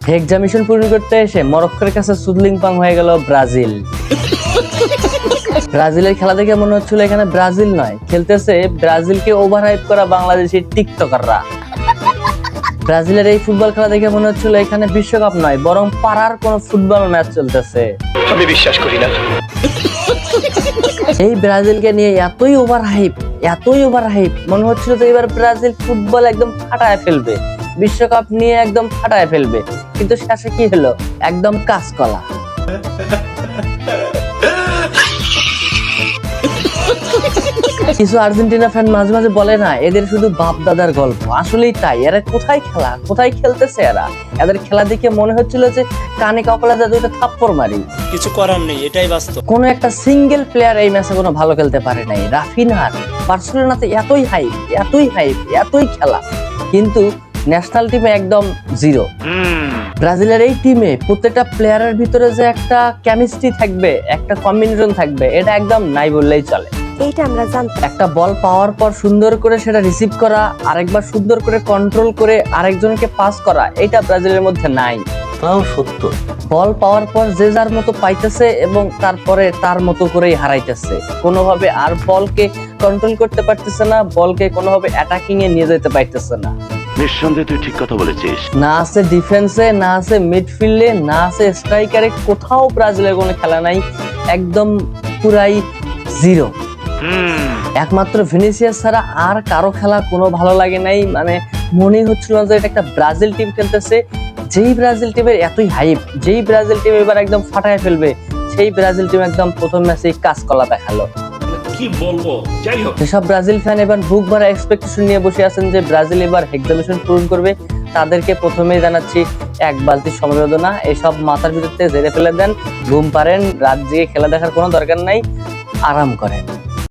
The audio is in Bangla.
এক্সামিশন পূরণ করতে এসে মরক্কোর কাছে সুদলিংপাং হয়ে গেল ব্রাজিল। ব্রাজিলের খেলা দেখে মনে হচ্ছিল এখানে ব্রাজিল নয়, খেলতেছে ব্রাজিলকে ওভারহাইপ করা বাংলাদেশের টিকটকাররা। ব্রাজিলের এই ফুটবল খেলা দেখে মনে হচ্ছিল এখানে বিশ্বকাপ নয়, বরং পাড়ার কোন ফুটবল ম্যাচ চলতেছে। আমি বিশ্বাস করি না। এই ব্রাজিলকে নিয়ে এতই ওভারহাইপ মনে হচ্ছিল যে এবার ব্রাজিল ফুটবল একদম ফাটায় ফেলবে, বিশ্বকাপ নিয়ে একদম ফাটায় ফেলবে, কিন্তু শেষে কি হলো? একদম কাঁচকলা। কিছু আর্জেন্টিনা ফ্যান মাঝে মাঝে বলে না এদের শুধু বাপ দাদার গল্প, আসলেই তাই। এরা কোথায় খেলতেছে, এদের খেলা দেখে মনে হচ্ছিল যে কানে কপালে দুইটা থাপ্পড় মারি। কিছু করার নেই, এটাই বাস্তব। কোনো একটা সিঙ্গেল প্লেয়ার এই ম্যাচে কোনো ভালো খেলতে পারে নাই। রাফিনহার বার্সেলোনাতে এতই খেলা, কিন্তু ন্যাশনাল টিমে একদম জিরো। ব্রাজিলের এই টিমে প্রত্যেকটা প্লেয়ারের ভিতরে যে একটা কেমিস্ট্রি থাকবে, একটা কম্বিনেশন থাকবে, এটা একদম নাই বললেই চলে। এইটা আমরা জানতাম। একটা বল পাওয়ার পর সুন্দর করে সেটা রিসিভ করা, আরেকবার সুন্দর করে কন্ট্রোল করে আরেকজনকে পাস করা, এটা ব্রাজিলের মধ্যে নাই। তাও সত্য। বল পাওয়ার পর যে যার মতো পাইতেছে এবং তারপরে তার মতো করেই হারাইতেছে। কোনোভাবে আর বলকে কন্ট্রোল করতে পারতেছে না, বলকে কোনোভাবে অ্যাটাকিং এ নিয়ে যেতে পারতেছে না। নিঃসন্দেহে তুই ঠিক কথা বলেছিস। না আছে ডিফেন্সে, না আছে মিডফিল্ডে, না আছে স্ট্রাইকারে, কোথাও ব্রাজিলের কোনো খেলা নাই, একদম পুরাই জিরো। একমাত্র ভিনিসিয়াস ছাড়া আর কারো খেলা কোনো ভালো লাগে নাই। মানে মনে হচ্ছিল যে এটা একটা ব্রাজিল টিম খেলতেছে, যেই ব্রাজিল টিমের এতই হাইপ, যেই ব্রাজিল টিম এবার একদম ফাটায় ফেলবে, সেই ব্রাজিল টিম একদম প্রথম ম্যাচেই কাঁচকলা দেখালো। কি বলবো, যাই হোক। যেসব ব্রাজিল ফ্যান এবার বুক ভরা এক্সপেকটেশন নিয়ে বসে আছেন যে ব্রাজিল এবার এক্সামিশন পূরণ করবে, তাদেরকে প্রথমেই জানাচ্ছি এক বালতি সমবেদনা। এসব মাথার ভিতর থেকে ঝেড়ে ফেলে দেন, ঘুম পারেন, রাত জেগে খেলা দেখার কোনো দরকার নাই, আরাম করেন।